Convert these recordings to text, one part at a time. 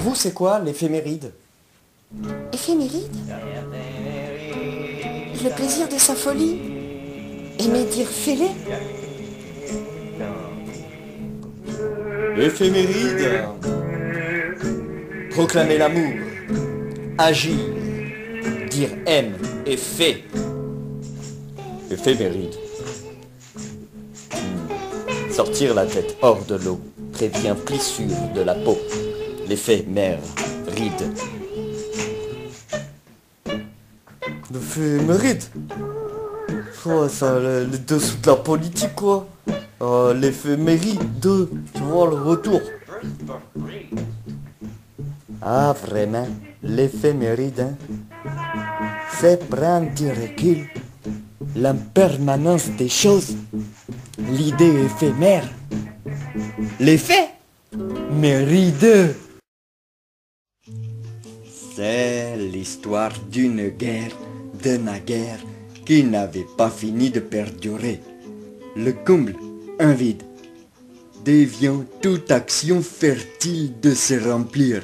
vous, c'est quoi l'éphéméride? Éphéméride? Le plaisir de sa folie? Aimer dire fêlé? Éphéméride. Proclamer l'amour, agir, dire aime et fait. Éphéméride. Sortir la tête hors de l'eau prévient plissure de la peau. L'éphémère ride. L'éphéméride. Oh, ça, le dessous de la politique, quoi. L'éphéméride, tu vois, le retour. Ah, vraiment, l'éphéméride, hein, c'est prendre du recul, l'impermanence des choses, l'idée éphémère, l'effet méride. C'est l'histoire d'une guerre de naguère qui n'avait pas fini de perdurer. Le comble, un vide, déviant toute action fertile de se remplir.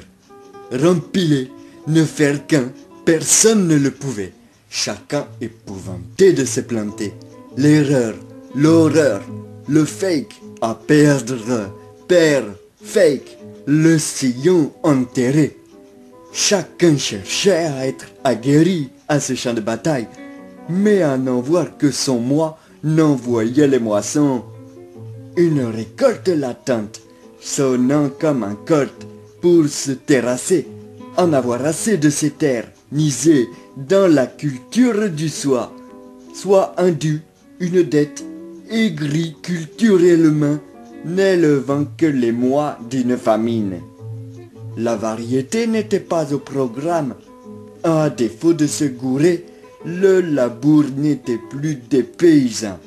Rempiler, ne faire qu'un, personne ne le pouvait. Chacun épouvanté de se planter. L'erreur, l'horreur, le fake à perdre, père, fake, le sillon enterré. Chacun cherchait à être aguerri à ce champ de bataille, mais à n'en voir que son moi n'envoyait les moissons. Une récolte latente, sonnant comme un colt pour se terrasser, en avoir assez de ces terres misées dans la culture du soi, soit un dû, une dette, aigrie culturellement, n'élevant que les mois d'une famine. La variété n'était pas au programme. À défaut de se gourer, le labour n'était plus des paysans.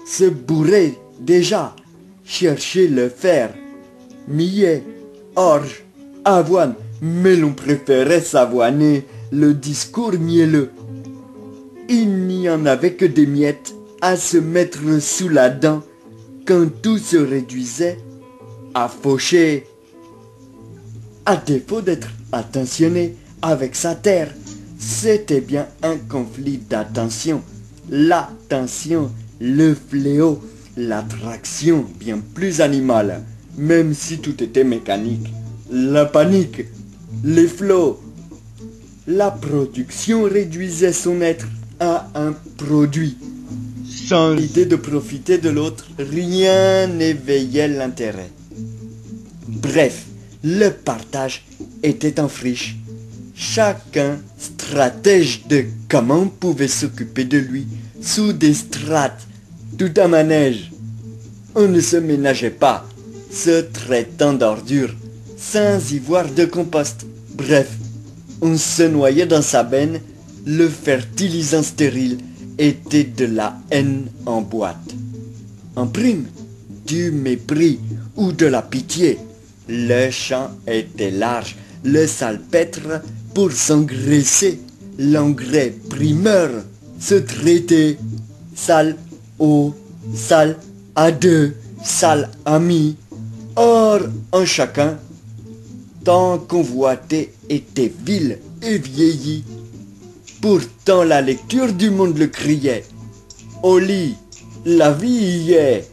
Se bourrer déjà, chercher le fer, millet, orge, avoine, mais l'on préférait s'avoiner le discours mielleux. Il n'y en avait que des miettes à se mettre sous la dent quand tout se réduisait à faucher. À défaut d'être attentionné avec sa terre, c'était bien un conflit d'attention. L'attention, le fléau, l'attraction bien plus animale, même si tout était mécanique. La panique, les flots, la production réduisait son être à un produit. Sans l'idée de profiter de l'autre, rien n'éveillait l'intérêt. Bref, le partage était en friche. Chacun stratège de comment pouvait s'occuper de lui sous des strates, tout un manège. On ne se ménageait pas, se traitant d'ordures, sans y voir de compost. Bref, on se noyait dans sa benne, le fertilisant stérile était de la haine en boîte. En prime, du mépris ou de la pitié. Le champ était large, le salpêtre pour s'engraisser, l'engrais primeur se traitait, sale au, sale à deux, sale ami. Or, en chacun, tant convoité était vil et vieilli. Pourtant la lecture du monde le criait. Au lit, la vie y est.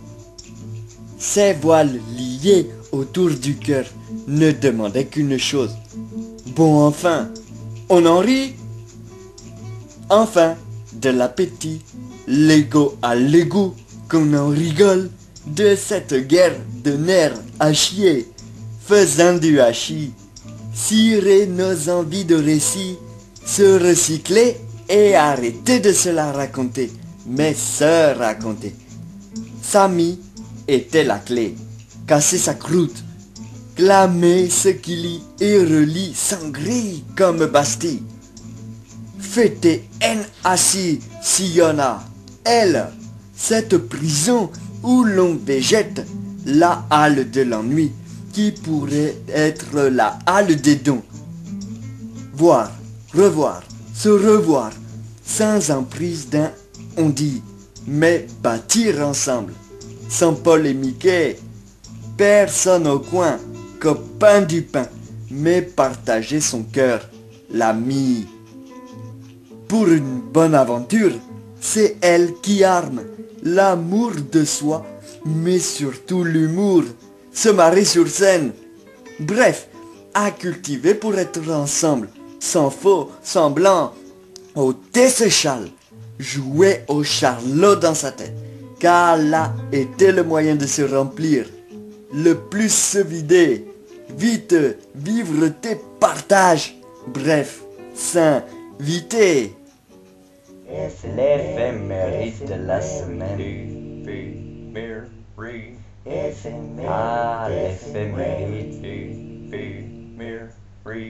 Ces voiles liés autour du cœur ne demandaient qu'une chose. Bon, enfin, on en rit. Enfin, de l'appétit, l'ego à l'égout, qu'on en rigole de cette guerre de nerfs à chier, faisant du hachis, cirer nos envies de récit, se recycler et arrêter de se la raconter, mais se raconter. Samy était la clé, casser sa croûte, clamer ce qui lit et relit sans grille comme Bastille. Fêter haine assis s'il y en a, elle, cette prison où l'on végète, la halle de l'ennui qui pourrait être la halle des dons. Voir, revoir, se revoir, sans emprise d'un on dit, mais bâtir ensemble, sans Paul et Mickey, personne au coin, copain du pain, mais partager son cœur, l'ami. Pour une bonne aventure, c'est elle qui arme l'amour de soi, mais surtout l'humour, se marrer sur scène. Bref, à cultiver pour être ensemble, sans faux, sans blanc, au Tesséchal, jouer au charlot dans sa tête, car là était le moyen de se remplir, le plus se vider, vite vivre tes partages, bref, s'inviter. L'éphéméride de la semaine. Ah, l'éphéméride.